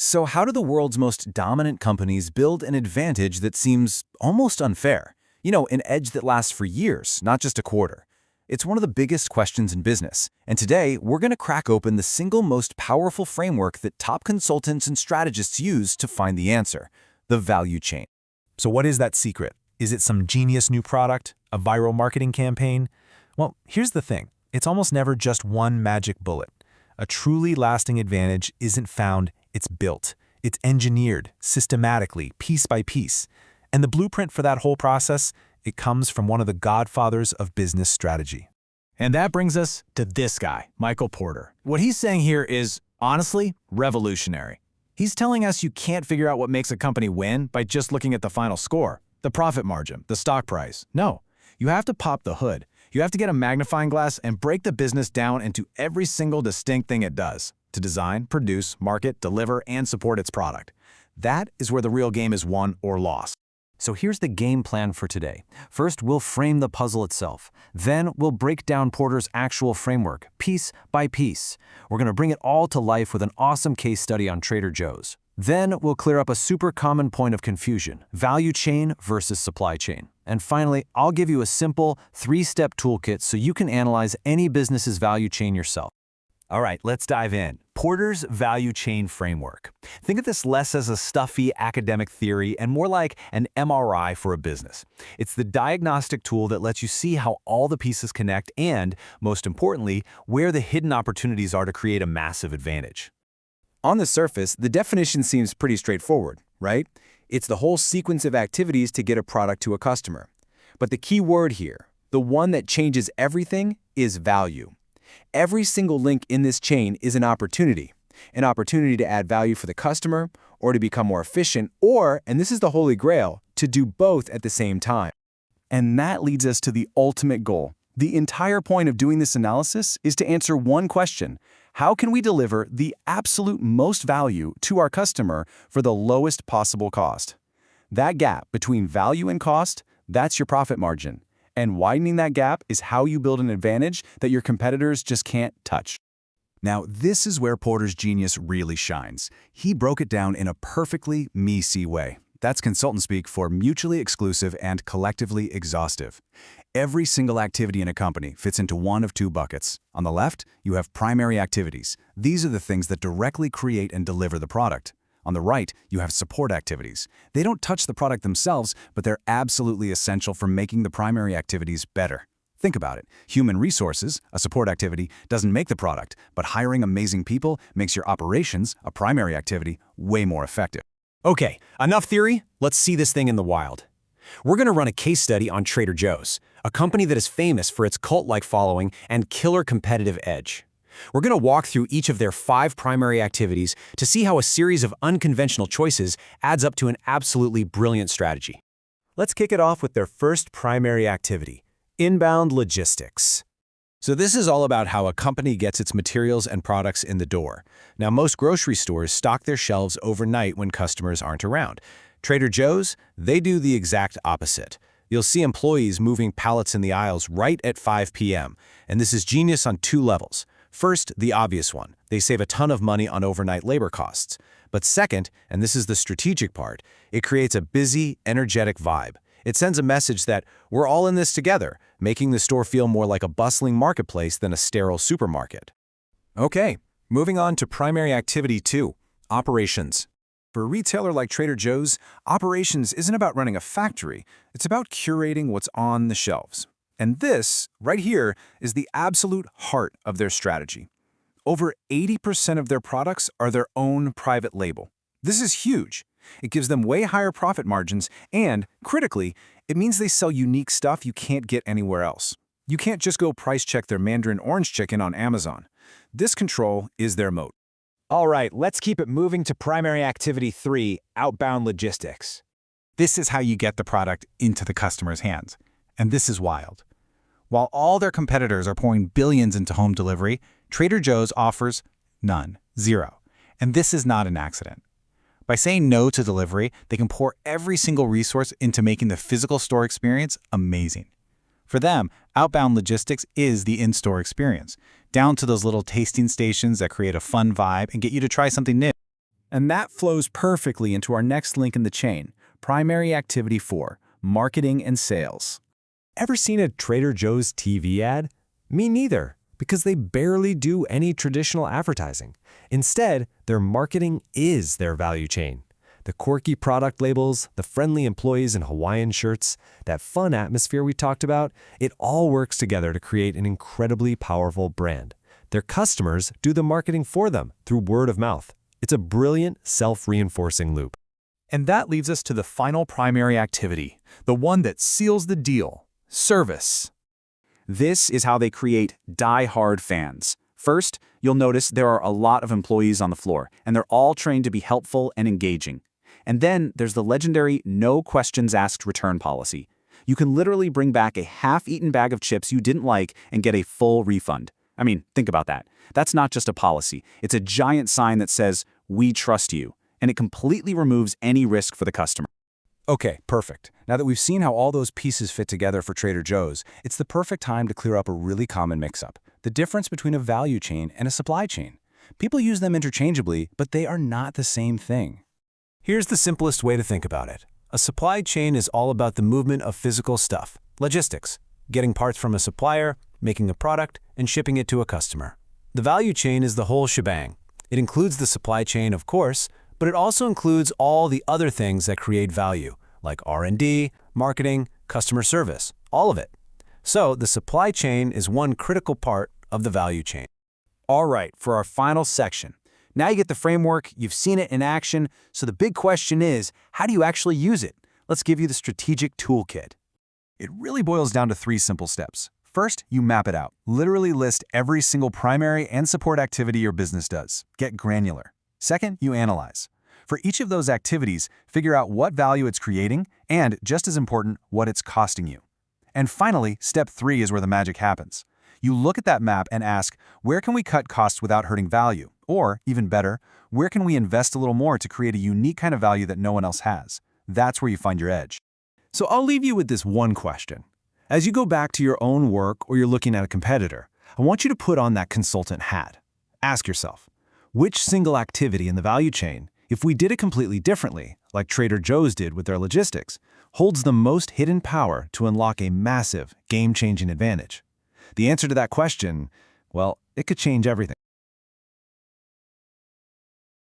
So how do the world's most dominant companies build an advantage that seems almost unfair? An edge that lasts for years, not just a quarter. It's one of the biggest questions in business. And today, we're going to crack open the single most powerful framework that top consultants and strategists use to find the answer: the value chain. So what is that secret? Is it some genius new product? A viral marketing campaign? Well, here's the thing. It's almost never just one magic bullet. A truly lasting advantage isn't found, it's built. It's engineered, systematically, piece by piece. And the blueprint for that whole process, it comes from one of the godfathers of business strategy. And that brings us to this guy, Michael Porter. What he's saying here is, honestly, revolutionary. He's telling us you can't figure out what makes a company win by just looking at the final score, the profit margin, the stock price. No, you have to pop the hood. You have to get a magnifying glass and break the business down into every single distinct thing it does to design, produce, market, deliver, and support its product. That is where the real game is won or lost. So here's the game plan for today. First, we'll frame the puzzle itself. Then we'll break down Porter's actual framework, piece by piece. We're going to bring it all to life with an awesome case study on Trader Joe's. Then we'll clear up a super common point of confusion: value chain versus supply chain. And finally, I'll give you a simple 3-step toolkit so you can analyze any business's value chain yourself. All right, let's dive in. Porter's value chain framework. Think of this less as a stuffy academic theory and more like an MRI for a business. It's the diagnostic tool that lets you see how all the pieces connect and, most importantly, where the hidden opportunities are to create a massive advantage. On the surface, the definition seems pretty straightforward, right? It's the whole sequence of activities to get a product to a customer. But the key word here, the one that changes everything, is value. Every single link in this chain is an opportunity to add value for the customer, or to become more efficient, or, and this is the holy grail, to do both at the same time. And that leads us to the ultimate goal. The entire point of doing this analysis is to answer one question: how can we deliver the absolute most value to our customer for the lowest possible cost? That gap between value and cost, that's your profit margin. And widening that gap is how you build an advantage that your competitors just can't touch. Now, this is where Porter's genius really shines. He broke it down in a perfectly me-see way. That's consultant speak for mutually exclusive and collectively exhaustive. Every single activity in a company fits into one of two buckets. On the left, you have primary activities. These are the things that directly create and deliver the product. On the right, you have support activities. They don't touch the product themselves, but they're absolutely essential for making the primary activities better. Think about it. Human resources, a support activity, doesn't make the product, but hiring amazing people makes your operations, a primary activity, way more effective. Okay, enough theory. Let's see this thing in the wild. We're going to run a case study on Trader Joe's, a company that is famous for its cult-like following and killer competitive edge. We're going to walk through each of their 5 primary activities to see how a series of unconventional choices adds up to an absolutely brilliant strategy. Let's kick it off with their first primary activity: inbound logistics. So this is all about how a company gets its materials and products in the door. Now, most grocery stores stock their shelves overnight when customers aren't around. Trader Joe's, they do the exact opposite. You'll see employees moving pallets in the aisles right at 5 p.m., and this is genius on 2 levels. First, the obvious one. They save a ton of money on overnight labor costs. But second, and this is the strategic part, it creates a busy, energetic vibe. It sends a message that we're all in this together, making the store feel more like a bustling marketplace than a sterile supermarket. Okay, moving on to primary activity 2, operations. For a retailer like Trader Joe's, operations isn't about running a factory, it's about curating what's on the shelves. And this, right here, is the absolute heart of their strategy. Over 80% of their products are their own private label. This is huge. It gives them way higher profit margins, and, critically, it means they sell unique stuff you can't get anywhere else. You can't just go price check their Mandarin orange chicken on Amazon. This control is their moat. All right, let's keep it moving to primary activity 3, outbound logistics. This is how you get the product into the customer's hands. And this is wild. While all their competitors are pouring billions into home delivery, Trader Joe's offers none, 0. And this is not an accident. By saying no to delivery, they can pour every single resource into making the physical store experience amazing. For them, outbound logistics is the in-store experience, down to those little tasting stations that create a fun vibe and get you to try something new. And that flows perfectly into our next link in the chain, primary activity 4, marketing and sales. Ever seen a Trader Joe's TV ad? Me neither, because they barely do any traditional advertising. Instead, their marketing is their value chain. The quirky product labels, the friendly employees in Hawaiian shirts, that fun atmosphere we talked about, it all works together to create an incredibly powerful brand. Their customers do the marketing for them through word of mouth. It's a brilliant, self-reinforcing loop. And that leads us to the final primary activity, the one that seals the deal, service. This is how they create die-hard fans. First, you'll notice there are a lot of employees on the floor, and they're all trained to be helpful and engaging. And then there's the legendary no questions asked return policy. You can literally bring back a half-eaten bag of chips you didn't like and get a full refund. I mean, think about that. That's not just a policy. It's a giant sign that says, "We trust you," and it completely removes any risk for the customer. Okay, perfect. Now that we've seen how all those pieces fit together for Trader Joe's, it's the perfect time to clear up a really common mix-up: the difference between a value chain and a supply chain. People use them interchangeably, but they are not the same thing. Here's the simplest way to think about it. A supply chain is all about the movement of physical stuff, logistics, getting parts from a supplier, making a product, and shipping it to a customer. The value chain is the whole shebang. It includes the supply chain, of course, but it also includes all the other things that create value, like R&D, marketing, customer service, all of it. So the supply chain is one critical part of the value chain. All right, for our final section. Now you get the framework, you've seen it in action, so the big question is, how do you actually use it? Let's give you the strategic toolkit. It really boils down to 3 simple steps. First, you map it out. Literally list every single primary and support activity your business does. Get granular. Second, you analyze. For each of those activities, figure out what value it's creating and, just as important, what it's costing you. And finally, step 3 is where the magic happens. You look at that map and ask, where can we cut costs without hurting value? Or, even better, where can we invest a little more to create a unique kind of value that no one else has? That's where you find your edge. So I'll leave you with this one question. As you go back to your own work or you're looking at a competitor, I want you to put on that consultant hat. Ask yourself, which single activity in the value chain, if we did it completely differently, like Trader Joe's did with their logistics, holds the most hidden power to unlock a massive, game-changing advantage? The answer to that question, well, it could change everything.